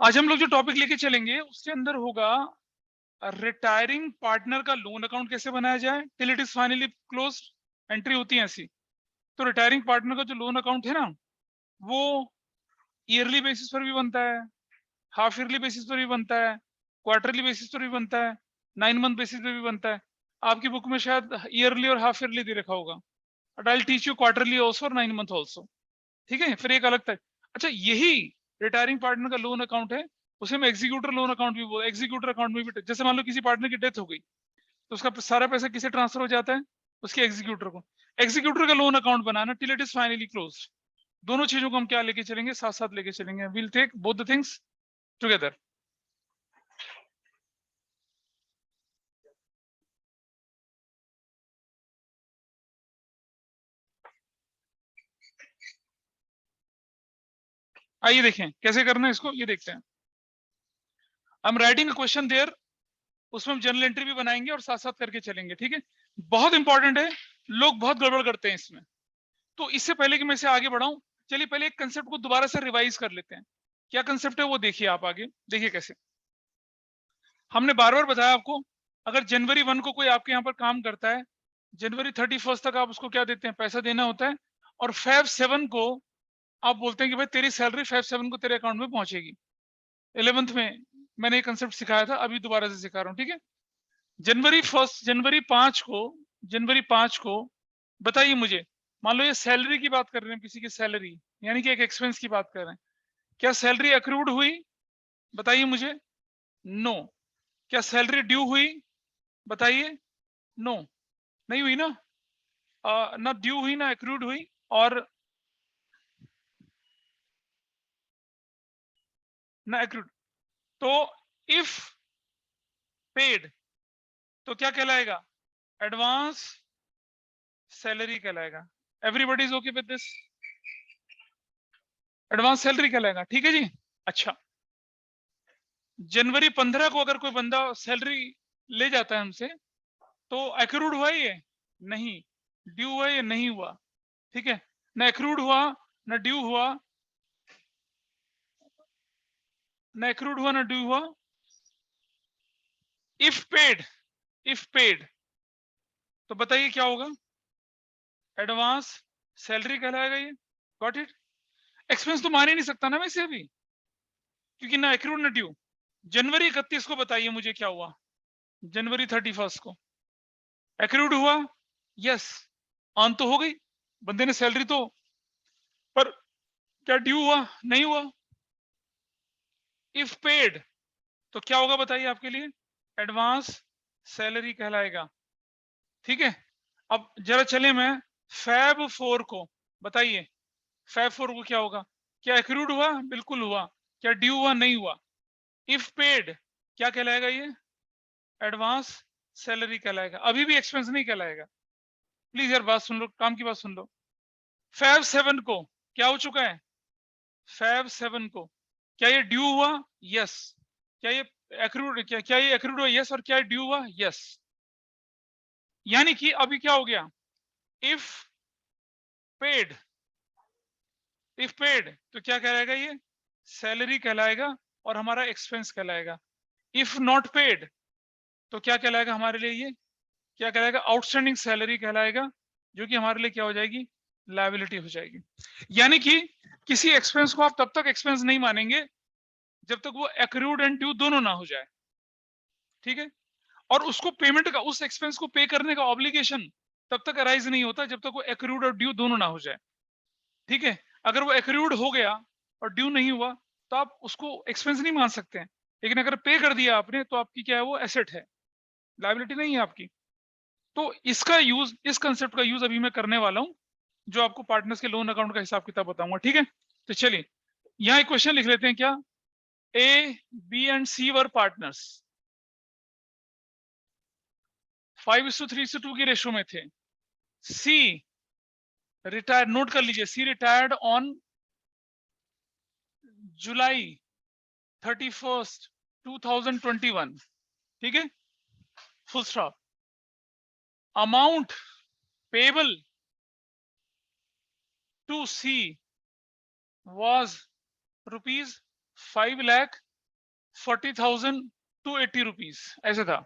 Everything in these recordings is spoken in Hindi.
आज हम लोग जो टॉपिक लेके चलेंगे उसके अंदर होगा रिटायरिंग पार्टनर का लोन अकाउंट कैसे बनाया जाए till it is finally closed. Entry होती है ऐसी। तो रिटायरिंग पार्टनर का जो लोन अकाउंट है ना, वो ईयरली बेसिस पर भी बनता है, हाफ ईयरली बेसिस पर भी बनता है, क्वार्टरली बेसिस पर भी बनता है, 9 मंथ बेसिस पर भी बनता है। आपकी बुक में शायद ईयरली और हाफ ईयरली दे रखा होगा, but I will teach you quarterly also और 9 मंथ ऑल्सो। ठीक है, फिर एक अलग था। अच्छा, यही रिटायरिंग पार्टनर का लोन अकाउंट है, उसे हम एग्जीक्यूटर लोन अकाउंट भी बोल। एग्जीक्यूटर अकाउंट में भी जैसे मान लो किसी पार्टनर की डेथ हो गई तो उसका सारा पैसा किसे ट्रांसफर हो जाता है, उसके एग्जीक्यूटर को। एग्जीक्यूटर का loan account banana till it is finally close. दोनों चीजों को हम क्या लेके चलेंगे, साथ साथ लेके चलेंगे। Will take both the things together. आइए देखें कैसे करना है इसको, ये देखते हैं। I am writing a question there, उसमें हम जनरल एंट्री भी बनाएंगे और साथ साथ करके चलेंगे। ठीक है, बहुत इंपॉर्टेंट है, लोग बहुत गड़बड़ करते हैं इसमें। तो इससे पहले कि मैं इसे आगे बढ़ाऊं, चलिए पहले एक कंसेप्ट को दोबारा से रिवाइज कर लेते हैं। क्या कंसेप्ट है वो देखिए आप। आगे देखिए कैसे। हमने बार बार बताया आपको, अगर जनवरी 1 को कोई आपके यहाँ पर काम करता है, जनवरी 31 तक आप उसको क्या देते हैं, पैसा देना होता है। और Feb 7 को आप बोलते हैं कि भाई तेरी सैलरी Feb 7 को तेरे अकाउंट में पहुंचेगी। 11th में मैंने ये कंसेप्ट सिखाया था, अभी दोबारा से सिखा रहा हूँ। ठीक है, जनवरी 5 को बताइए मुझे, मान लो ये सैलरी की बात कर रहे हैं, किसी की सैलरी, यानी कि एक एक्सपेंस की बात कर रहे हैं। क्या सैलरी अक्रूड हुई? बताइए मुझे। नो। क्या सैलरी ड्यू हुई? बताइए। नो, नहीं हुई ना। ना ड्यू हुई ना अक्रूड हुई, और ना अक्रूड। तो इफ पेड तो क्या कहलाएगा? एडवांस सैलरी कहलाएगा। Everybody is okay with this? Advance salary कहलाएगा। ठीक है जी। अच्छा, जनवरी 15 को अगर कोई बंदा सैलरी ले जाता है हमसे, तो अक्रूड हुआ ये? नहीं। ड्यू हुआ ये? नहीं हुआ। ठीक है, ना अक्रूड हुआ ना ड्यू हुआ, ना अक्रूड हुआ ना ड्यू हुआ। इफ पेड तो बताइए क्या होगा? एडवांस सैलरी कहलाएगा ये। Got it? एक्सपेंस तो मान ही नहीं सकता ना वैसे अभी, क्योंकि ना अक्रूड ना ड्यू। जनवरी 31 को बताइए मुझे क्या हुआ। जनवरी 31 को अक्रूड हुआ? यस, ऑन तो हो गई, बंदे ने सैलरी तो, पर क्या ड्यू हुआ? नहीं हुआ। इफ पेड तो क्या होगा बताइए आपके लिए? एडवांस सैलरी कहलाएगा। ठीक है, अब जरा चले मैं Feb 4 को, बताइए Feb 4 को क्या होगा? क्या एक्रूड हुआ? बिल्कुल हुआ। क्या ड्यू हुआ? नहीं हुआ। इफ पेड क्या कहलाएगा ये? एडवांस सैलरी कहलाएगा, अभी भी एक्सपेंस नहीं कहलाएगा। प्लीज यार बात सुन लो, काम की बात सुन लो। Feb 7 को क्या हो चुका है? Feb 7 को क्या ये ड्यू हुआ? यस। क्या ये एक्रूड, क्या ये एक्रूड हुआ? यस। और क्या ये ड्यू हुआ? यस। यानी कि अभी क्या हो गया? इफ पेड, इफ पेड तो क्या कहलाएगा ये? सैलरी कहलाएगा और हमारा एक्सपेंस कहलाएगा। इफ नॉट पेड तो क्या कहलाएगा हमारे लिए ये? क्या कहलाएगा? आउटस्टैंडिंग सैलरी कहलाएगा, जो कि हमारे लिए क्या हो जाएगी? लायबिलिटी हो जाएगी। यानी कि किसी एक्सपेंस को आप तब तक एक्सपेंस नहीं मानेंगे जब तक वो एक्रूड एंड ड्यू दोनों ना हो जाए। ठीक है, और उसको पेमेंट का, उस एक्सपेंस को पे करने का ऑब्लिगेशन तब तक अराइज नहीं होता जब तक वो एक्रूड और ड्यू दोनों ना हो जाए। ठीक है, अगर वो एक्रूड हो गया और ड्यू नहीं हुआ तो आप उसको एक्सपेंस नहीं मान सकते हैं, लेकिन अगर पे कर दिया आपने तो आपकी क्या है, वो एसेट है, लायबिलिटी नहीं है आपकी। तो इसका यूज, इस कंसेप्ट का यूज अभी मैं करने वाला हूं, जो आपको पार्टनर्स के लोन अकाउंट का हिसाब किताब बताऊंगा। ठीक है, तो चलिए यहाँ एक क्वेश्चन लिख लेते हैं। क्या A B and C were partners, 5:3:2 की रेशो में थे। सी रिटायर्ड, नोट कर लीजिए, सी रिटायर्ड ऑन July 31, 2021। ठीक है, full stop. Amount payable to C was ₹5 lakh 40,280 rupees, ऐसे था।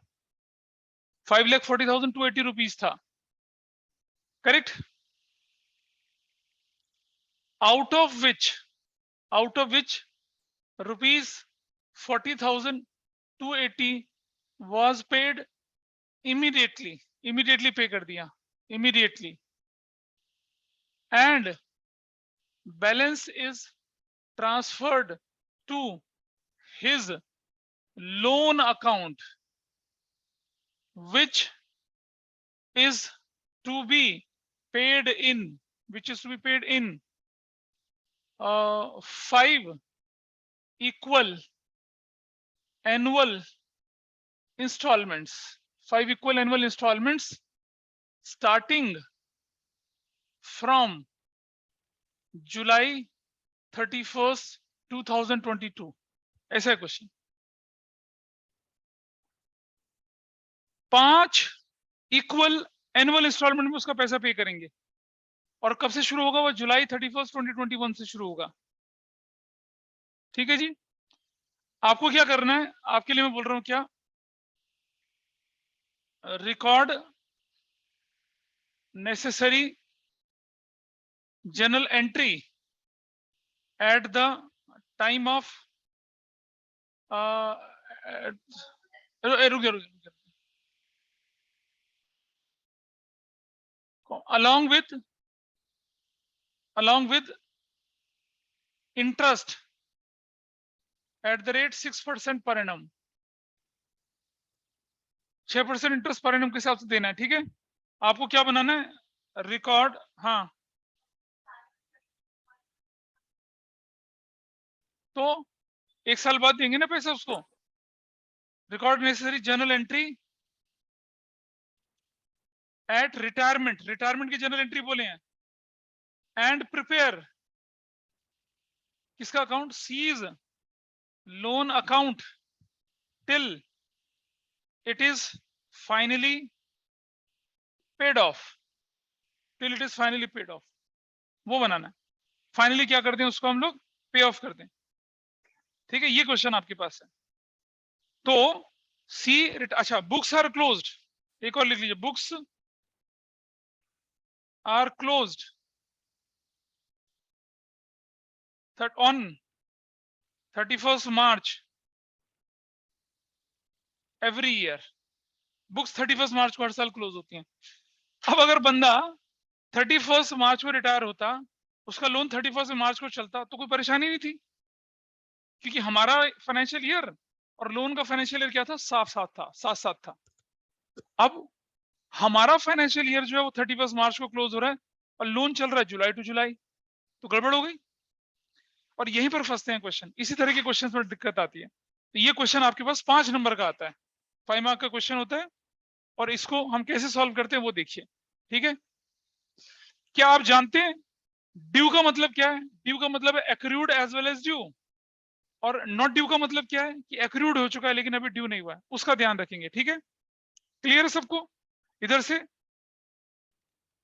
5,40,280 रुपीज था, correct. Out of which rupees 40,280 was paid immediately पे कर दिया immediately, and balance is transferred to his loan account, which is to be paid in 5 equal annual installments, 5 equal annual installments starting from July 31st 2022, ऐसा है क्वेश्चन। 5 इक्वल एनुअल इंस्टॉलमेंट में उसका पैसा पे करेंगे, और कब से शुरू होगा? वो जुलाई 31st 2021 से शुरू होगा, ठीक है जी। आपको क्या करना है, आपके लिए मैं बोल रहा हूं क्या, record necessary general entry at the time of रुक जा along with interest at the rate 6% per annum, 6% interest per annum के हिसाब से देना है, ठीक है। आपको क्या बनाना है, रिकॉर्ड, हाँ तो 1 साल बाद देंगे ना पैसा उसको। Record necessary journal entry at retirement की जर्नल एंट्री बोले हैं, एंड प्रिपेयर किसका account, C's loan account till it is finally paid off, वो बनाना है। फाइनली क्या करते हैं उसको हम लोग पे ऑफ करते हैं, ठीक है। ये क्वेश्चन आपके पास है। तो सी, अच्छा बुक्स आर क्लोज्ड, एक और लिख लीजिए, books are closed on 31st March every year. Books 31st मार्च को हर साल क्लोज होती हैं। अब अगर बंदा 31st मार्च को रिटायर होता, उसका लोन 31st मार्च को चलता, तो कोई परेशानी नहीं थी, क्योंकि हमारा फाइनेंशियल ईयर और लोन का फाइनेंशियल ईयर क्या था, साथ साथ था। अब हमारा फाइनेंशियल ईयर जो है वो 31st मार्च को क्लोज हो रहा है और लोन चल रहा है जुलाई टू जुलाई, तो गड़बड़ हो गई। और यहीं पर फंसते हैं क्वेश्चन, इसी तरह के क्वेश्चन में दिक्कत आती है। तो ये क्वेश्चन आपके पास 5 नंबर का आता है, 5 मार्क का क्वेश्चन होता है, और इसको हम कैसे सॉल्व करते हैं वो देखिए, ठीक है। क्या आप जानते हैं ड्यू का मतलब क्या है? ड्यू का मतलब है accrued as well as due, और नॉट ड्यू का मतलब क्या है कि एक्रूड हो चुका है लेकिन अभी ड्यू नहीं हुआ है, उसका ध्यान रखेंगे, ठीक है। क्लियर है सबको? इधर से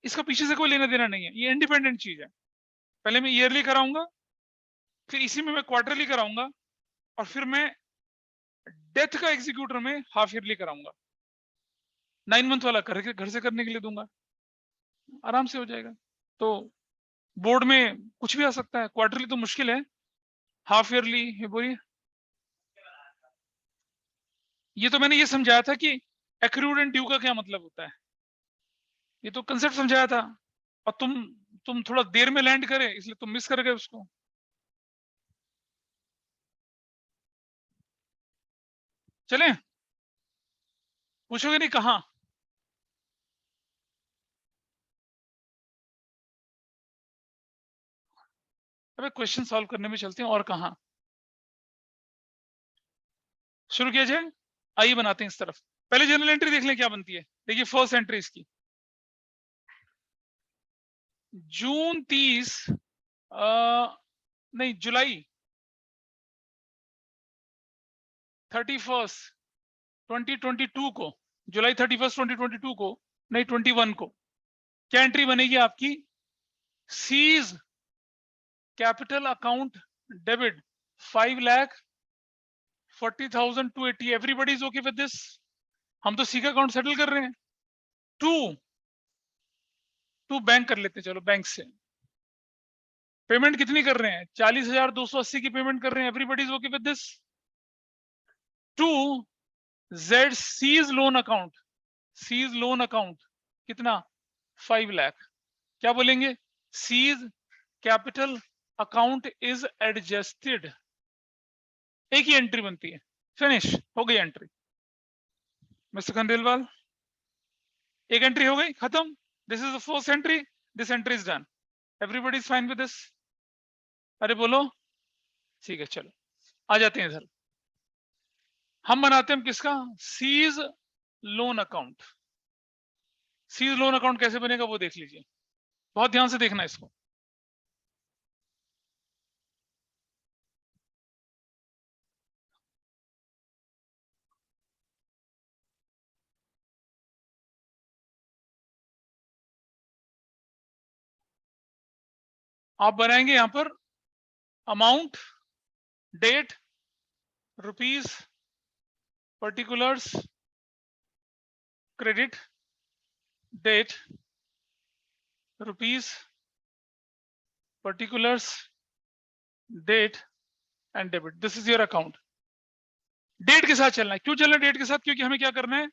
इसका पीछे से कोई लेना देना नहीं है, ये इंडिपेंडेंट चीज है। पहले मैं ईयरली कराऊंगा, फिर इसी में मैं क्वार्टरली कराऊंगा, और फिर मैं डेथ का एग्जीक्यूटर में हाफ ईयरली कराऊंगा। 9 मंथ वाला घर से करने के लिए दूंगा, आराम से हो जाएगा। तो बोर्ड में कुछ भी आ सकता है, क्वार्टरली तो मुश्किल है, हाफ ईयरली है। बोलिए, ये तो मैंने ये समझाया था कि एक्रूड एंड ड्यू का क्या मतलब होता है, ये तो कंसेप्ट समझाया था, और तुम थोड़ा देर में लैंड करे इसलिए तुम मिस कर गए उसको। चले, पूछोगे नहीं कहाँ? अबे क्वेश्चन सॉल्व करने में चलते हैं, और कहाँ शुरू किया जाए? आइए बनाते हैं इस तरफ। पहले जर्नल एंट्री देख लें क्या बनती है। देखिए फर्स्ट एंट्री इसकी, जून 30 नहीं जुलाई 31 2022 को, जुलाई 31 2022 को, नहीं 21 को, क्या एंट्री बनेगी आपकी? Seize capital account debit 5 lakh 40,280, everybody is okay with this? हम तो सी का अकाउंट सेटल कर रहे हैं। टू बैंक कर लेते हैं, चलो बैंक से पेमेंट कितनी कर रहे हैं? 40,280 की पेमेंट कर रहे हैं, everybody is okay with this? To Z C's loan account, C's loan account कितना? 5 लाख। क्या बोलेंगे? C's capital account is adjusted, एक ही एंट्री बनती है, फिनिश हो गई एंट्री। मिस्टर खंडेलवाल, एक एंट्री हो गई, खत्म। This is the first entry, this entry is done, everybody is fine with this? अरे बोलो, ठीक है, चलो आ जाते हैं इधर। हम बनाते हैं किसका? C's loan account. C's loan account कैसे बनेगा वो देख लीजिए, बहुत ध्यान से देखना इसको। आप बनाएंगे यहां पर amount, date, rupees, particulars, credit, date, rupees, particulars, date and debit. This is your account. Date के साथ चलना है। क्यों चलना है डेट के साथ? क्योंकि हमें क्या करना है?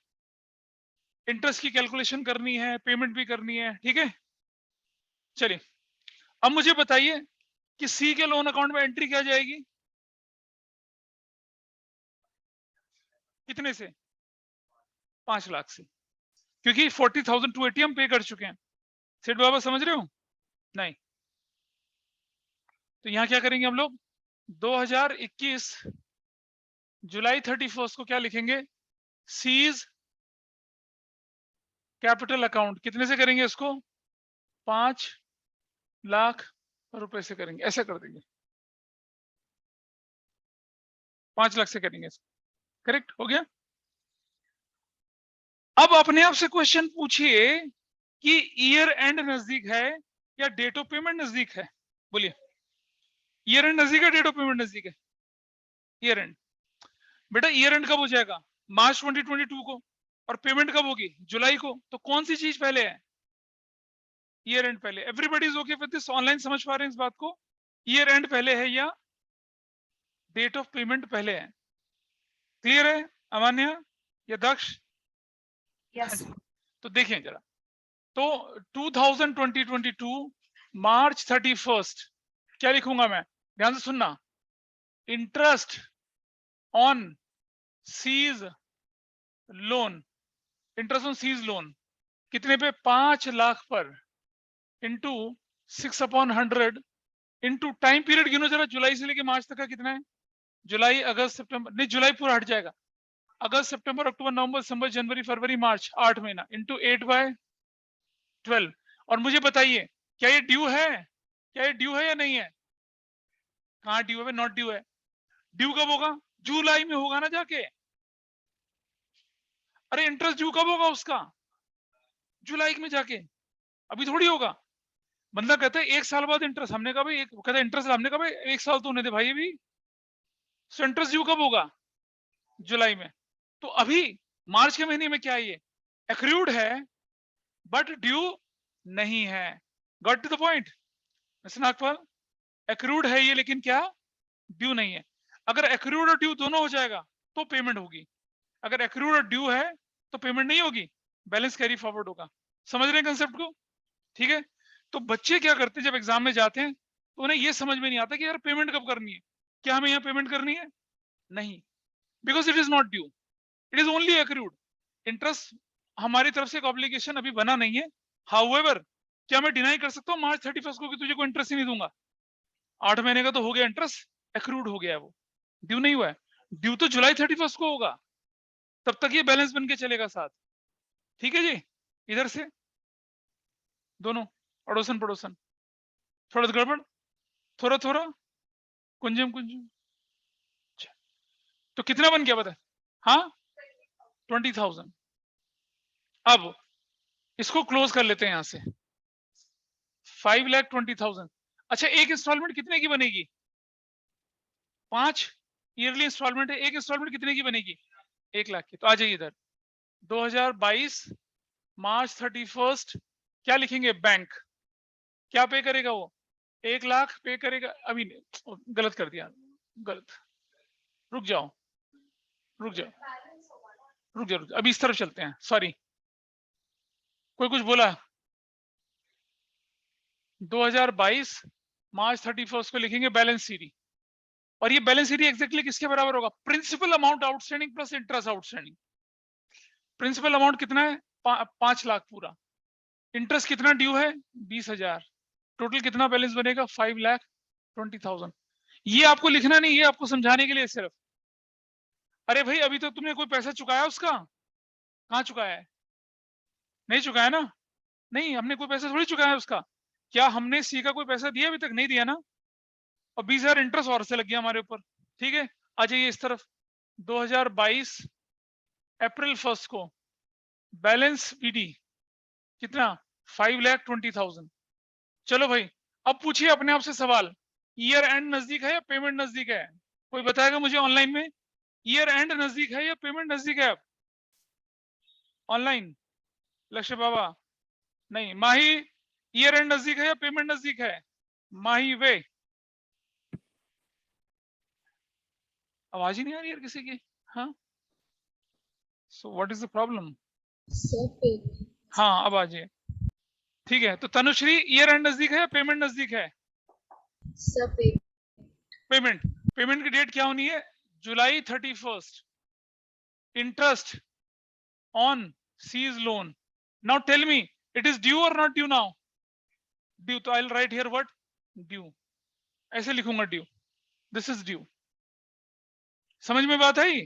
इंटरेस्ट की कैलकुलेशन करनी है, पेमेंट भी करनी है, ठीक है। चलिए अब मुझे बताइए कि सी के लोन अकाउंट में एंट्री क्या जाएगी? कितने से? 5 लाख से, क्योंकि 40,280 हम पे कर चुके हैं। सेठ बाबा समझ रहे हो? नहीं। तो यहां क्या करेंगे हम लोग? 2021 जुलाई 31 को क्या लिखेंगे? Seize capital account. कितने से करेंगे इसको? 5 लाख रुपए से करेंगे, ऐसा कर देंगे, 5 लाख से करेंगे इसको। करेक्ट हो गया। अब अपने आप से क्वेश्चन पूछिए कि ईयर एंड नजदीक है या डेट ऑफ पेमेंट नजदीक है? बोलिए, ईयर एंड नजदीक है, डेट ऑफ पेमेंट नजदीक है? Year and. बेटा ईयर एंड कब हो जाएगा? मार्च 2022 को। और पेमेंट कब होगी? जुलाई को। तो कौन सी चीज पहले है? ईयर एंड पहले। Everybody is okay with this? Online समझ पा रहे हैं इस बात को? ईयर एंड पहले है या डेट ऑफ पेमेंट पहले है? क्लियर है अमान्या या दक्ष? Yes. तो देखिए जरा, तो 2022 मार्च 31 क्या लिखूंगा मैं? ध्यान से सुनना। Interest on seize loan, interest on seize loan कितने पे? 5 लाख पर, इंटू 6/100 इंटू टाइम पीरियड गिनो जरा, जुलाई से लेके मार्च तक का कितना है? जुलाई अगस्त सितंबर, नहीं जुलाई पूरा हट जाएगा। अगस्त सितंबर अक्टूबर नवंबर दिसंबर जनवरी फरवरी मार्च, 8 महीना, इंटू 8/12। और मुझे बताइए क्या ये ड्यू है? क्या ये ड्यू है या नहीं है? कहाँ ड्यू है? नॉट ड्यू है। ड्यू कब होगा? जुलाई में होगा ना जाके। अरे इंटरेस्ट ड्यू कब होगा उसका? जुलाई में जाके, अभी थोड़ी होगा। बंदा कहता है 1 साल बाद इंटरेस्ट। हमने कहा भाई कहता है इंटरेस्ट, हमने कहा भाई 1 साल तो होने दे भाई अभी। सो इंटरेस्ट ड्यू कब होगा? जुलाई में। तो अभी मार्च के महीने में क्या है? ये एक्रूड है बट ड्यू नहीं है। Got to the point mister Nagpal? Accrued है ये लेकिन क्या ड्यू नहीं है। अगर एक्रूड और ड्यू दोनों हो जाएगा तो पेमेंट होगी। अगर एक्रूड और ड्यू है तो पेमेंट नहीं होगी, बैलेंस कैरी फॉरवर्ड होगा। समझ रहे हैं कंसेप्ट को? ठीक है। तो बच्चे क्या करते हैं जब एग्जाम में जाते हैं तो उन्हें ये समझ में नहीं आता कि यार पेमेंट कब करनी है। क्या हमें यहाँ पेमेंट करनी है? नहीं, because it is not due, it is only accrued. Interest हमारी तरफ से एक ऑब्लिगेशन अभी बना नहीं है। हाउएवर क्या मैं डिनाई कर सकता हूँ मार्च 31 को कि तुझे कोई इंटरेस्ट ही नहीं दूंगा? 8 महीने का तो हो गया इंटरेस्ट, एक्रूड हो गया है, वो ड्यू नहीं हुआ है। ड्यू तो जुलाई 31 को होगा, तब तक ये बैलेंस बन के चलेगा साथ। ठीक है जी। इधर से दोनों अड़ोसन पड़ोसन, थोड़ा गड़बड़, थोड़ा थोड़ा, कुंजम कुंजम। तो कितना बन गया बता? हाँ 20,000। अब इसको क्लोज कर लेते हैं यहां से, 5,20,000। अच्छा एक इंस्टॉलमेंट कितने की बनेगी? 5 ईयरली इंस्टॉलमेंट है, एक इंस्टॉलमेंट कितने की बनेगी? 1 लाख की। तो आ जाइए इधर, 2022 मार्च 31 क्या लिखेंगे? बैंक। क्या पे करेगा वो? 1 लाख पे करेगा। अभी गलत कर दिया, गलत। रुक जाओ, रुक जाओ, रुक जाओ, रुक जाओ। अभी इस तरफ चलते हैं, सॉरी, कोई कुछ बोला? 2022 मार्च 31 को लिखेंगे बैलेंस सीडी, और ये बैलेंस सीडी एग्जैक्टली किसके बराबर होगा? Principal amount outstanding plus interest outstanding. Principal amount कितना है? 5 लाख पूरा। इंटरेस्ट कितना ड्यू है? 20,000। टोटल कितना बैलेंस बनेगा? 5,20,000। ये आपको लिखना नहीं, ये आपको समझाने के लिए सिर्फ। अरे भाई, अभी तो तुमने कोई पैसा चुकाया उसका? कहाँ चुकाया है? नहीं चुकाया ना? नहीं, हमने कोई पैसा थोड़ी चुकाया उसका। क्या हमने सी का कोई पैसा दिया? अभी तक नहीं दिया ना। और 20,000 इंटरेस्ट और से लग गया हमारे ऊपर। ठीक है, आ जाइए इस तरफ। 2022 अप्रैल 1 को बैलेंस बीडी कितना? 5,20,000। चलो भाई, अब पूछिए अपने आप से सवाल, ईयर एंड नजदीक है या पेमेंट नजदीक है? कोई बताएगा मुझे ऑनलाइन में, ईयर एंड नजदीक है या पेमेंट नजदीक है? अब ऑनलाइन, लक्ष्य बाबा, नहीं। माही, ईयर एंड नजदीक है या पेमेंट नजदीक है? माही वे, आवाज ही नहीं आ रही यार किसी की। हाँ, so what is the problem? हाँ, अब आ जाइए। ठीक है, तो तनुश्री, ईयर एंड नजदीक है या पेमेंट नजदीक है? पेमेंट। पेमेंट की डेट क्या होनी है? जुलाई 31। Interest on seize loan. Now tell me, it is due और नॉट ड्यू? नाउ ड्यू, तो I will write here what? Due. ऐसे लिखूंगा ड्यू, दिस इज ड्यू। समझ में बात आई?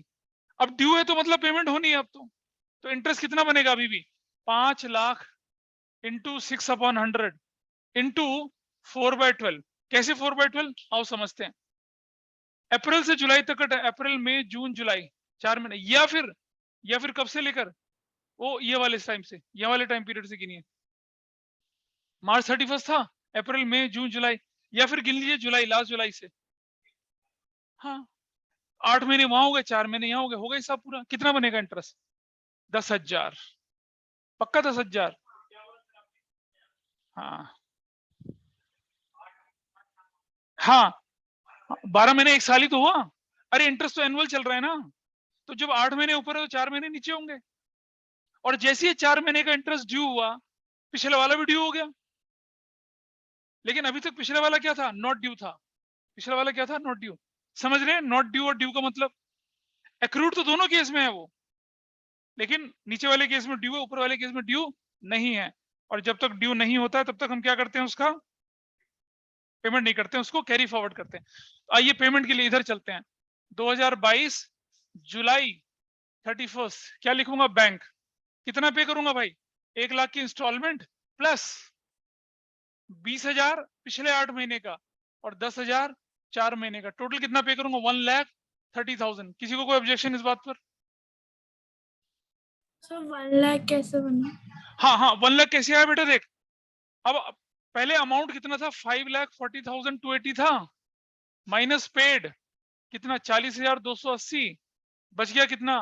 अब ड्यू है तो मतलब पेमेंट होनी है अब तो इंटरेस्ट कितना बनेगा अभी भी? 5 लाख इंटू 6/100 इंटू 4/12। कैसे 4/12? आओ समझते हैं। अप्रैल से जुलाई तक का, अप्रैल मई जून जुलाई, 4 महीने। या फिर कब से लेकर वो ये वाले टाइम से, ये वाले टाइम पीरियड से गिनिए। मार्च 31 था, अप्रैल मई जून जुलाई, या फिर गिन लीजिए जुलाई, लास्ट जुलाई से। हाँ, 8 महीने वहां हो गए, 4 महीने यहाँ हो गए हिसाब पूरा। कितना बनेगा इंटरेस्ट? 10,000। पक्का 10,000? हाँ हाँ, 12 महीने 1 साल ही तो हुआ। अरे इंटरेस्ट तो एनुअल चल रहा है ना, तो जब 8 महीने ऊपर है तो 4 महीने नीचे होंगे। और जैसे ही 4 महीने का इंटरेस्ट ड्यू हुआ, पिछले वाला भी ड्यू हो गया। लेकिन अभी तक पिछले वाला क्या था? नॉट ड्यू था। पिछले वाला क्या था? Not due. समझ रहे हैं? नॉट ड्यू और ड्यू का मतलब, एक्रूड तो दोनों केस में है वो, लेकिन नीचे वाले केस में ड्यू है, ऊपर वाले केस में ड्यू नहीं है। और जब तक ड्यू नहीं होता है तब तक हम क्या करते हैं? उसका पेमेंट नहीं करते हैं, उसको कैरी फॉरवर्ड करते हैं। तो आइए पेमेंट के लिए इधर चलते हैं। 2022 जुलाई 31 क्या लिखूंगा? बैंक। कितना पे करूंगा भाई? 1 लाख की इंस्टॉलमेंट प्लस 20,000 पिछले 8 महीने का और 10,000 4 महीने का। टोटल कितना पे करूंगा? 1,30,000। किसी को कोई ऑब्जेक्शन इस बात पर? सर 1 लाख कैसे बना? हाँ हाँ, 1 लाख कैसे आया बेटा? देख, अब पहले अमाउंट कितना था? 5,40,280 था, माइनस पेड कितना? 40,280। बच गया कितना?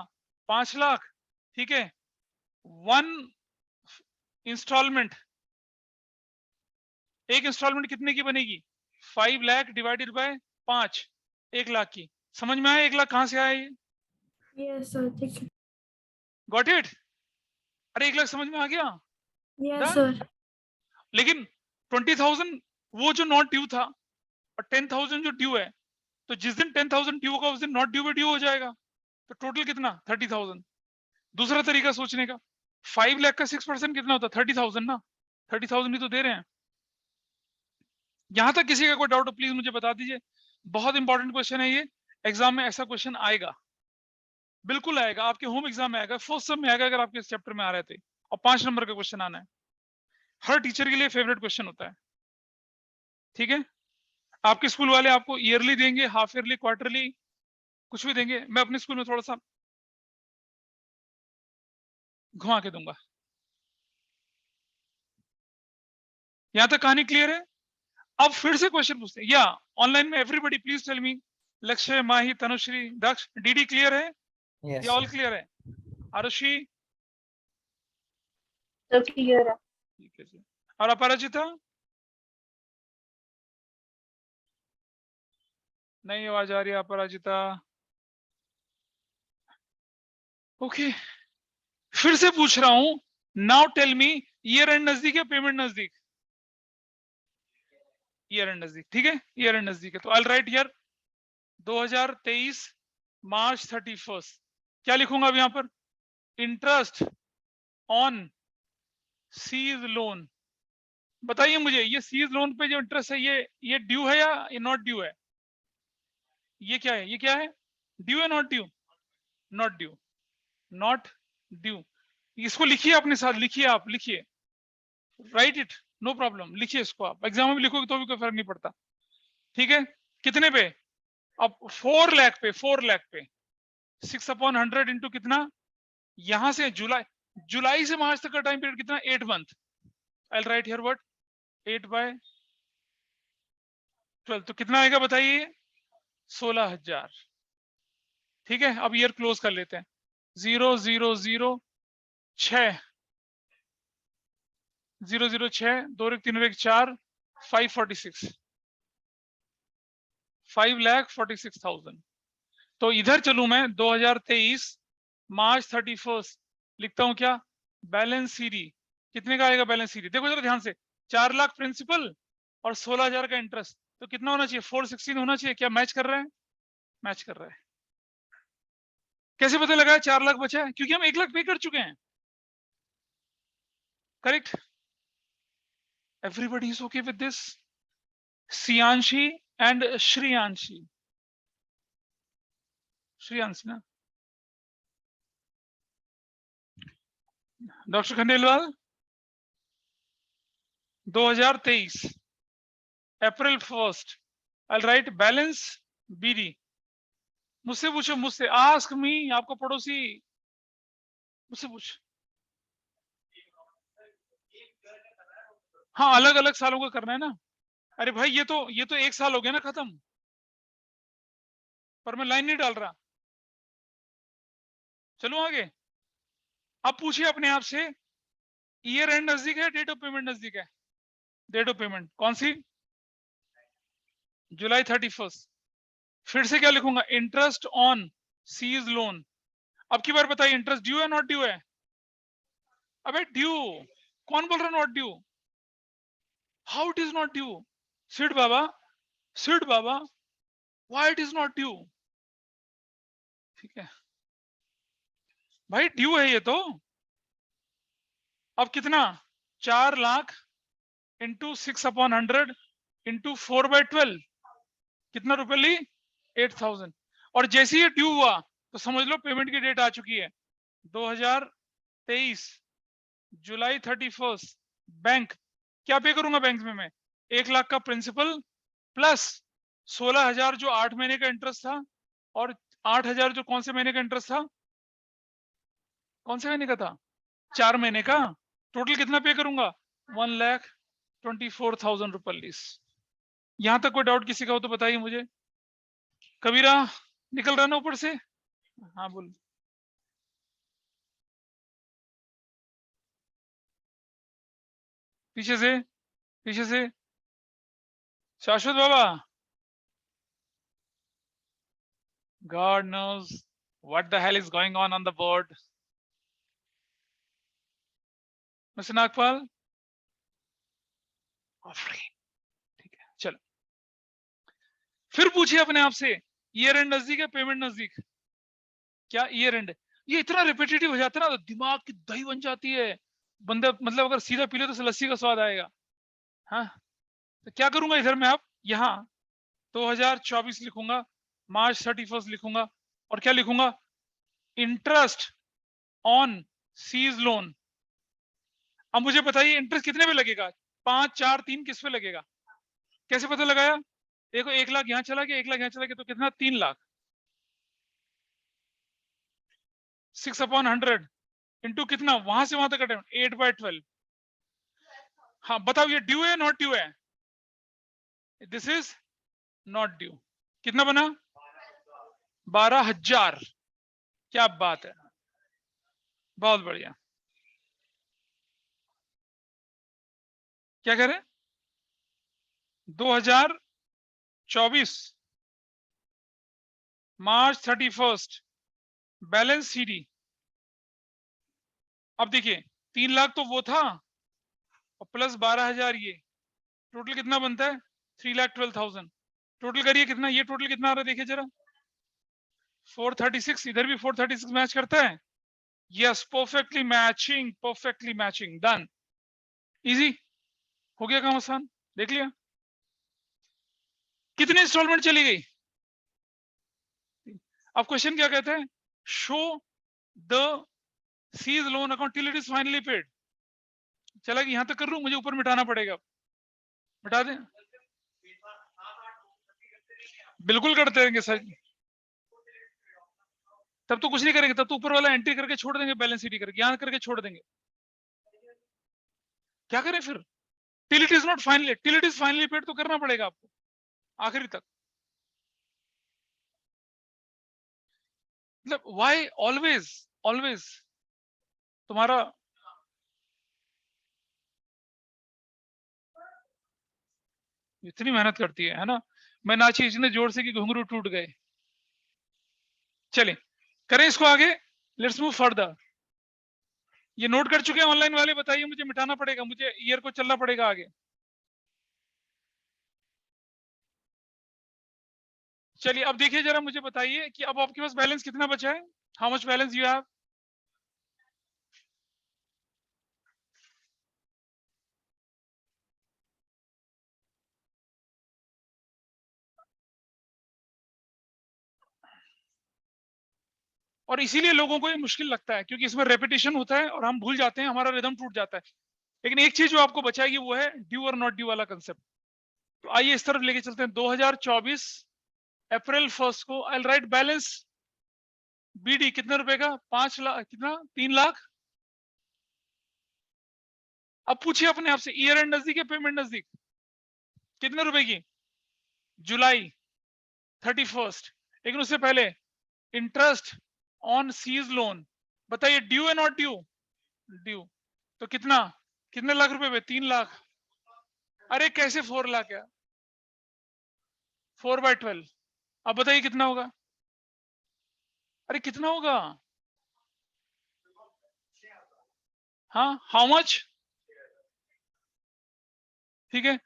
5 लाख। ठीक है, 1 इंस्टॉलमेंट, एक इंस्टॉलमेंट कितने की बनेगी? 5 लाख डिवाइडेड बाय 5, 1 लाख की। समझ में आया 1 लाख कहां से आया ये? यस सर, ठीक है। Got it? अरे 1 लाख समझ में आ गया? Yes done. सर। लेकिन 20,000 वो जो नॉट ड्यू था, और 10,000 जो ड्यू है, तो जिस दिन 10,000 ड्यू होगा उस दिन नॉट ड्यू भी ड्यू हो जाएगा। तो टोटल कितना? 30,000। दूसरा तरीका सोचने का, 5 लाख का 6% कितना होता? 30,000 ना। 30,000 ही तो दे रहे हैं। यहां तक किसी का कोई डाउट हो प्लीज मुझे बता दीजिए। बहुत इंपॉर्टेंट क्वेश्चन है ये, एग्जाम में ऐसा क्वेश्चन आएगा, बिल्कुल आएगा, आपके होम एग्जाम में आएगा, फर्स्ट सेम में आएगा अगर आपके इस चैप्टर में आ रहे थे। और 5 नंबर का क्वेश्चन आना है, हर टीचर के लिए फेवरेट क्वेश्चन होता है। ठीक है, आपके स्कूल वाले आपको ईयरली देंगे, हाफ ईयरली, क्वार्टरली, कुछ भी देंगे। मैं अपने स्कूल में थोड़ा सा घुमा के दूंगा। यहां तक कहानी क्लियर है? अब फिर से क्वेश्चन पूछते हैं, या ऑनलाइन में एवरीबॉडी प्लीज टेल मी, लक्ष्य, माही, तनुश्री, दक्ष, डीडी क्लियर है? Yes, ये ऑल sir. क्लियर है? आरुषि सब क्लियर है। ठीक है जी। और अपराजिता? नहीं आवाज आ रही है अपराजिता। ओके फिर से पूछ रहा हूं, now tell me, year end नजदीक है पेमेंट नजदीक? ईयर एंड नजदीक, ठीक है ईयर एंड नजदीक है, तो आई राइट हियर 2023 मार्च 31। क्या लिखूंगा अब यहां पर? Interest on seize loan. बताइए मुझे, ये सीज लोन पे जो इंटरेस्ट है ये ड्यू है या ये नॉट ड्यू है? ये क्या है, ये क्या है? ड्यू है not due? Not due, not due. इसको लिखिए अपने साथ, लिखिए आप, लिखिए, राइट इट, नो प्रॉब्लम, लिखिए इसको आप, एग्जाम में लिखोगे तो भी कोई फर्क नहीं पड़ता, ठीक है? कितने पे? अब 4 लाख पे, 4 लाख पे 6/100 इंटू कितना? यहां से जुलाई से मार्च तक का टाइम पीरियड कितना? 8 month. I right here what 8/12, तो कितना आएगा बताइए? 16,000। ठीक है अब ईयर क्लोज कर लेते हैं। 0,006 0,006 2 1 3 1 4 546 5,46,000। तो इधर चलू मैं 2023 मार्च 31 लिखता हूं क्या? बैलेंस सीडी कितने का आएगा? बैलेंस सीडी देखो जरा ध्यान से, 4 लाख प्रिंसिपल और 16,000 का इंटरेस्ट, तो कितना होना चाहिए? 416 होना चाहिए। क्या मैच कर रहा है? मैच कर रहा है। कैसे पता लगा 4 लाख बचा है? क्योंकि हम 1 लाख पे कर चुके हैं। Correct? Everybody is okay with this? Siyanshi and Shreyanshi, Shreyanshi ना? Doctor Khandelwal 2023 April 1 I write balance BD. मुझसे पूछो, मुझसे आस्क मी, आपका पड़ोसी, मुझसे पूछ। हाँ अलग अलग सालों का करना है ना। अरे भाई ये तो 1 साल हो गया ना खत्म, पर मैं लाइन नहीं डाल रहा। चलो आगे। अब पूछिए अपने आप से, ईयर एंड नजदीक है, डेट ऑफ पेमेंट नजदीक है? डेट ऑफ पेमेंट कौन सी? जुलाई 31। फिर से क्या लिखूंगा? Interest on seize loan. अब की बार बताइए इंटरेस्ट ड्यू है नॉट ड्यू है? अबे ड्यू, कौन बोल रहा not due? How it is not due? Sid बाबा, सिड बाबा, why it is not due? ठीक है भाई ड्यू है ये तो। अब कितना? 4 लाख इंटू 6/100 इंटू 4/12 कितना रुपए ली? 8,000। और जैसे ही ड्यू हुआ तो समझ लो पेमेंट की डेट आ चुकी है 2023 जुलाई 31। बैंक क्या पे करूंगा? बैंक में मैं 1 लाख का प्रिंसिपल प्लस 16,000 जो 8 महीने का इंटरेस्ट था, और 8,000 जो कौन से महीने का इंटरेस्ट था? कौन से महीने का था? 4 महीने का। टोटल कितना पे करूंगा? 1,24,000 रुपीज। यहां तक कोई डाउट किसी का हो तो बताइए मुझे। कबीरा निकल रहा ना ऊपर से? हाँ बोल। पीछे से, पीछे से शाश्वत बाबा। God knows what the hell is going on the board. Mister Nagpal ठीक है चलो। फिर पूछिए अपने आप से, ईयर एंड नजदीक है पेमेंट नजदीक? क्या ईयर एंड? ये इतना रिपीटेटिव हो जाता है ना तो दिमाग की दही बन जाती है। बंदा मतलब अगर सीधा पी ले तो लस्सी का स्वाद आएगा। हाँ तो क्या करूंगा इधर में? आप यहाँ 2024 लिखूंगा, मार्च 31 लिखूंगा, और क्या लिखूंगा? Interest on seize loan. अब मुझे बताइए इंटरेस्ट कितने पे लगेगा? 5 4 3 किस पे लगेगा? कैसे पता लगाया? देखो 1 लाख यहाँ चला गया, 1 लाख यहाँ चला गया, तो कितना? 3 लाख। 6/100 इंटू कितना? वहां से वहां तक का टाइम 8/12। हाँ बताओ ये ड्यू है नॉट ड्यू है? This is not due. कितना बना? 12,000। क्या बात है, बहुत बढ़िया। क्या कह रहे हैं? 2024 मार्च 31 बैलेंस सीडी। अब देखिए 3 लाख तो वो था और प्लस 12,000 ये, टोटल कितना बनता है? 3,12,000। टोटल करिए कितना, ये टोटल कितना आ रहा है देखिए जरा। 436, इधर भी 436 मैच करता है। Yes, perfectly matching, perfectly matching, done, easy, हो गया काम आसान, देख लिया। कितनी इंस्टॉलमेंट चली गई? अब क्वेश्चन क्या कहता है? Show the C's loan account till it is finally paid. चला कि यहां तक कर लूं, मुझे ऊपर मिटाना पड़ेगा, मिटा दें? बिल्कुल करते रहेंगे सर, तब तो कुछ नहीं करेंगे, तब तो ऊपर वाला एंट्री करके छोड़ देंगे, बैलेंस शीट करके यहां करके छोड़ देंगे। क्या करें फिर? Till it is not finally, till it is finally paid तो करना पड़ेगा आपको आखिरी तक। मतलब व्हाई ऑलवेज, ऑलवेज तुम्हारा इतनी मेहनत करती है ना? मैं नाची इतने जोर से कि घुंघरू टूट गए। चलिए करें इसको आगे, लेट्स मूव फर्दर। ये नोट कर चुके हैं ऑनलाइन वाले? बताइए, मुझे मिटाना पड़ेगा, मुझे ईयर को चलना पड़ेगा आगे। चलिए अब देखिए जरा, मुझे बताइए कि अब आपके पास बैलेंस कितना बचा है? How much balance you have? और इसीलिए लोगों को ये मुश्किल लगता है, क्योंकि इसमें रेपिटेशन होता है और हम भूल जाते हैं, हमारा रिदम टूट जाता है। लेकिन एक चीज जो आपको बचाएगी वो है ड्यू और नॉट ड्यू वाला कंसेप्ट। तो आइए इस तरफ लेके चलते हैं। 2024 अप्रैल 1 को आई राइट बैलेंस बीडी कितने रुपए का? 5 लाख, कितना? 3 लाख। अब पूछिए अपने आप से, ईयर एंड नजदीक है, पेमेंट नजदीक, कितने रुपए की? जुलाई 31। लेकिन उससे पहले इंटरेस्ट ऑन सीज लोन, बताइए ड्यू है नॉट ड्यू? ड्यू। तो कितना, कितने लाख रुपए पे? 3 लाख। अरे कैसे 4 लाख है? 4/12। अब बताइए कितना होगा? अरे कितना होगा? हाँ, हाउ मच? ठीक है।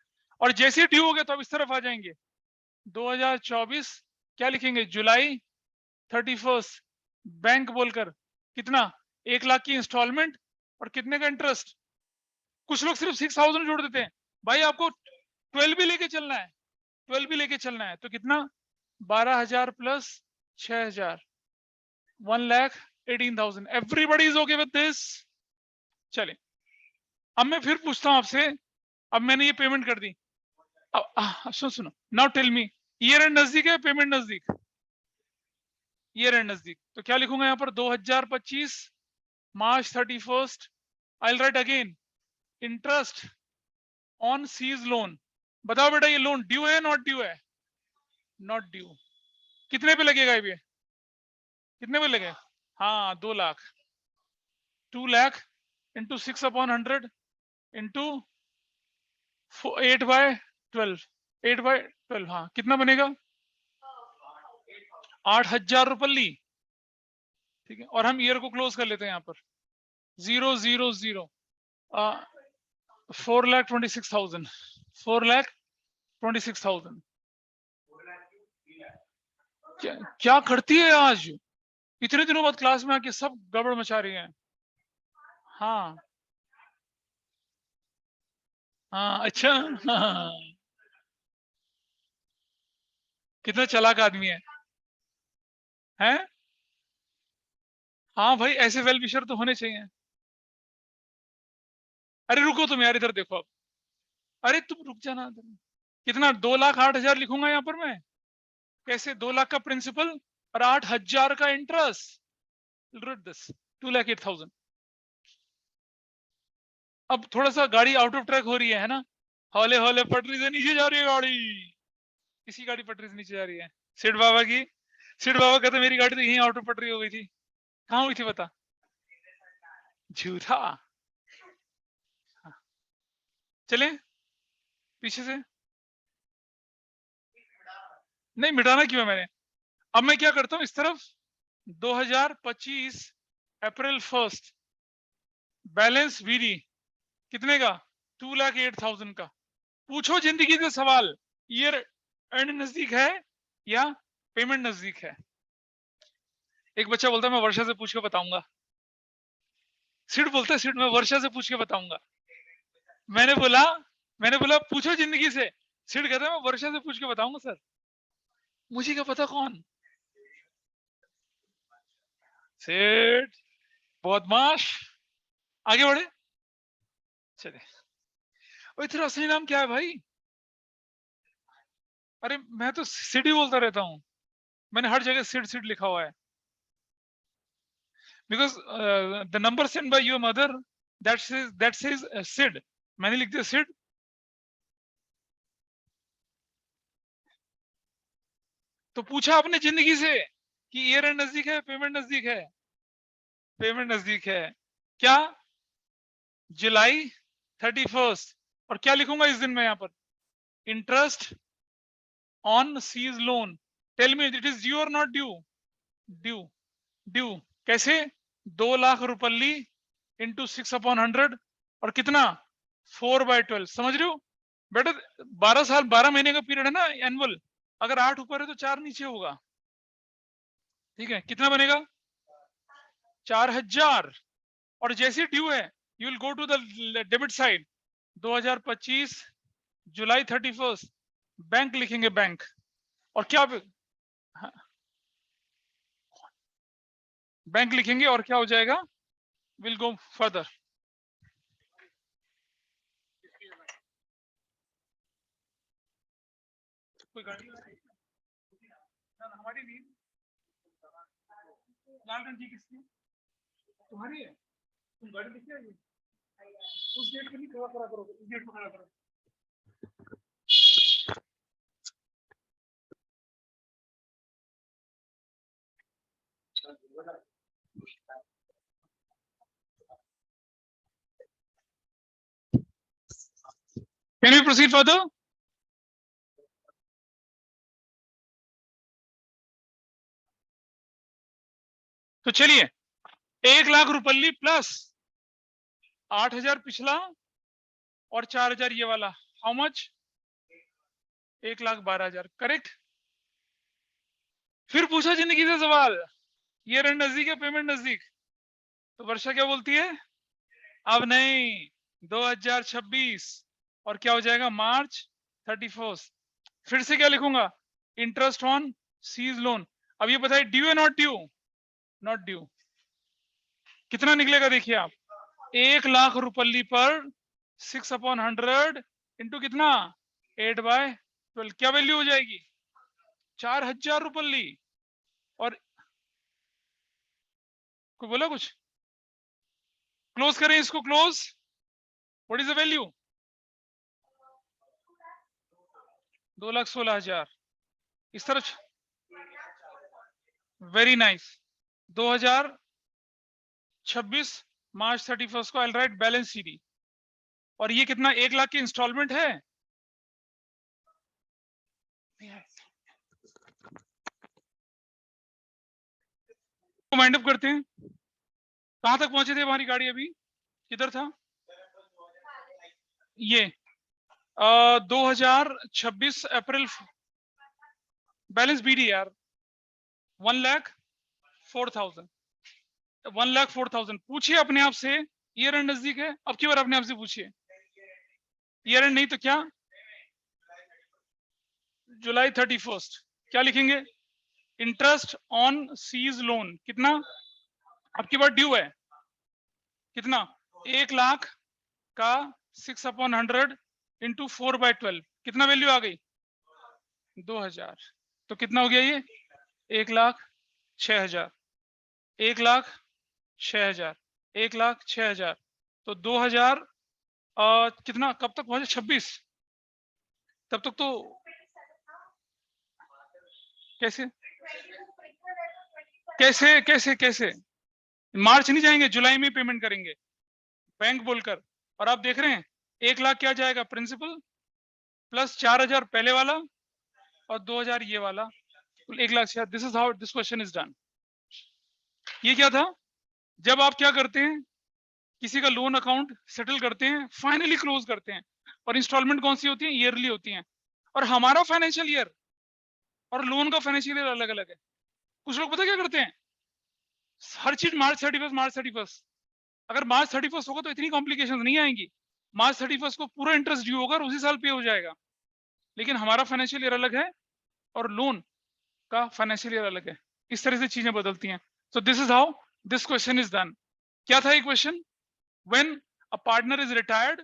और जैसे ही ड्यू हो गया तो अब इस तरफ आ जाएंगे। 2024 क्या लिखेंगे? जुलाई 31 बैंक बोलकर कितना? 1 लाख की इंस्टॉलमेंट और कितने का इंटरेस्ट? कुछ लोग सिर्फ 6,000 जोड़ देते हैं। भाई आपको 12 भी लेके चलना है, 12 भी लेके चलना है तो कितना? 12,000 plus 6,000, 1,18,000। Everybody is okay with this? चलिए अब मैं फिर पूछता हूं आपसे। अब मैंने ये पेमेंट कर दी, अब सुनो, now tell me, year end नजदीक है, पेमेंट नजदीक? ईयर एंड नजदीक, तो क्या लिखूंगा यहाँ पर? 2025 March 31 I write again interest on seize loan. बताओ बेटा ये लोन ड्यू है नॉट ड्यू है? Not due. कितने पे लगेगा ये? कितने पे लगेगा? हाँ 2 लाख। 2 लाख इंटू 6/100 इंटू 8/12, 8/12, हाँ कितना बनेगा? 8,000 रुपये। ठीक है, और हम ईयर को क्लोज कर लेते हैं यहाँ पर 000 4,26,000, 4,26,000। क्या करती है आज, इतने दिनों बाद क्लास में आके सब गड़बड़ मचा रही है। हाँ हाँ, अच्छा हाँ। कितना चालाक आदमी है? हाँ भाई, ऐसे वेल विशर तो होने चाहिए। अरे रुको तुम यार, इधर देखो अब। अरे तुम रुक जाना। कितना? 2,08,000 लिखूंगा यहाँ पर मैं? कैसे? 2 लाख का प्रिंसिपल और 8,000 का इंटरेस्ट, 2,08,000। अब थोड़ा सा गाड़ी आउट ऑफ ट्रैक हो रही है ना? हौले हौले पटरी से नीचे जा रही है गाड़ी। किसी गाड़ी पटरी से नीचे जा रही है? सेठ बाबा की। सिड बाबा कहते मेरी गाड़ी तो यहीं आउट ऑफ पटरी हो गई थी। कहाँ हुई थी बता? झूठा। चले पीछे से। नहीं मिटाना क्यों है मैंने? अब मैं क्या करता हूं इस तरफ 2025 अप्रैल 1 बैलेंस बीडी कितने का? 2,08,000 का। पूछो जिंदगी से सवाल, ईयर एंड नजदीक है या पेमेंट नजदीक है? एक बच्चा बोलता है मैं वर्षा से पूछ के बताऊंगा। सिड बोलता है सिड मैं वर्षा से पूछ के बताऊंगा। मैंने बोला पूछो जिंदगी से। सिड कहता है मैं वर्षा से पूछ के बताऊंगा सर। मुझे क्या पता कौन? सिड बदमाश। आगे बढ़े चले। ओए तेरा असली नाम क्या है भाई? अरे मैं तो सिड ही बोलता रहता हूँ। मैंने हर जगह सिड सिड लिखा हुआ है। Because the number send by your mother that says Sid, मैंने लिख दिया सिड। तो पूछा अपने जिंदगी से कि ईयर एंड नजदीक है पेमेंट नजदीक है? पेमेंट नजदीक है। क्या? जुलाई 31। और क्या लिखूंगा इस दिन में यहाँ पर? Interest on seize loan. Tell me it is due और नॉट ड्यू? ड्यू। ड्यू कैसे? 2 लाख रुपल्ली इंटू 6/100 और कितना? 4/12। समझ रहे हो बेटा? 12 साल 12 महीने का पीरियड है ना एनुअल। अगर 8 ऊपर है तो 4 नीचे होगा। ठीक है कितना बनेगा? 4,000। और जैसे ड्यू है you will go to the debit side. 2025 जुलाई 31 बैंक लिखेंगे बैंक। और क्या? हाँ, बैंक लिखेंगे और क्या हो जाएगा? Will go further. कोई गाड़ी हमारी नहीं। लाल रंग की किसकी? तुम्हारी है। तुम गाड़ी लेके आई हो? उस गेट पे नहीं खड़ा करा करो, इस गेट पे खड़ा करो। Can we proceed further? तो चलिए 1 लाख रुपल्ली प्लस 8,000 पिछला और 4,000 ये वाला। How much? 1,12,000 करेक्ट। फिर पूछा जिंदगी से सवाल, ये रन नजदीक है पेमेंट नजदीक? तो वर्षा क्या बोलती है? अब नहीं, 2026 और क्या हो जाएगा? मार्च 31। फिर से क्या लिखूंगा? Interest on seize loan. अब ये बताइए ड्यू है नॉट ड्यू? Not due. कितना निकलेगा देखिए आप? 1 लाख रुपल्ली पर 6/100 इंटू कितना? 8/12। क्या वैल्यू हो जाएगी? 4,000 रुपल्ली। और कोई बोला कुछ? क्लोज करें इसको close. What is the value? 2,16,000 इस तरह। Very nice. 2026 मार्च 31 को आई राइट बैलेंस सीडी। और ये कितना? 1 लाख की इंस्टॉलमेंट है। माइंड अप करते हैं। कहां तक पहुंचे थे हमारी गाड़ी? अभी किधर था ये? 2026 अप्रैल बैलेंस बीडी यार 1,04,000। 1,04,000 पूछिए अपने आप से। ईयर एंड नजदीक है? अब की बार अपने आप से पूछिए। ईयर एंड नहीं तो क्या? जुलाई 31। क्या लिखेंगे? इंटरेस्ट ऑन सीज लोन कितना? अब की बार ड्यू है कितना? 1 लाख का 6/100 इंटू 4/12 कितना वैल्यू आ गई? 2,000। तो कितना हो गया ये? 1,06,000। 1,06,000। 1,06,000। तो 2,000 कितना कब तक पहुंचे? 26। तब तक तो कैसे? कैसे कैसे कैसे मार्च नहीं जाएंगे, जुलाई में पेमेंट करेंगे बैंक बोलकर। और आप देख रहे हैं 1 लाख क्या जाएगा, प्रिंसिपल प्लस 4,000 पहले वाला और 2,000 ये वाला, 1 lakh. This is how this question is done. ये क्या था, जब आप क्या करते हैं, किसी का लोन अकाउंट सेटल करते हैं, फाइनली क्लोज करते हैं, और इंस्टॉलमेंट कौन सी होती है, ईयरली होती हैं। और हमारा फाइनेंशियल ईयर और लोन का फाइनेंशियल ईयर अलग अलग है। कुछ लोग पता क्या करते हैं, हर चीज मार्च 31 अगर मार्च 31 होगा तो इतनी कॉम्प्लिकेशन नहीं आएंगी। मार्च 31 को पूरा इंटरेस्ट ड्यू होगा और उसी साल पे हो जाएगा। लेकिन हमारा फाइनेंशियल ईयर अलग है और लोन का फाइनेंशियल ईयर अलग है। इस तरह से चीजें बदलती हैं। So this is how this question is done. क्या था ये question, when a partner is retired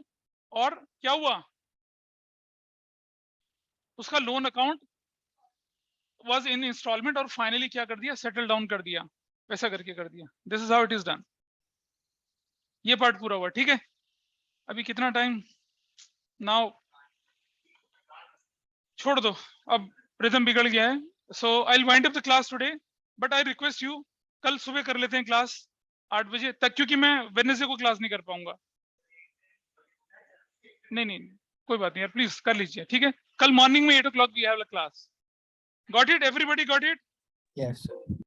और क्या हुआ, उसका loan account was in installment और फाइनली क्या कर दिया, सेटल डाउन कर दिया, वैसा करके कर दिया। This is how it is done. ये पार्ट पूरा हुआ, ठीक है। अभी कितना टाइम, नाउ छोड़ दो, अब रिदम बिगड़ गया है। So I will wind up the class today, but I request you कल सुबह कर लेते हैं क्लास 8 बजे तक, क्योंकि मैं वेडनेसडे को क्लास नहीं कर पाऊंगा। नहीं नहीं कोई बात नहीं यार, प्लीज कर लीजिए, ठीक है। कल मॉर्निंग में 8 o'clock we have a class. Got it, everybody got it? Yes, sir.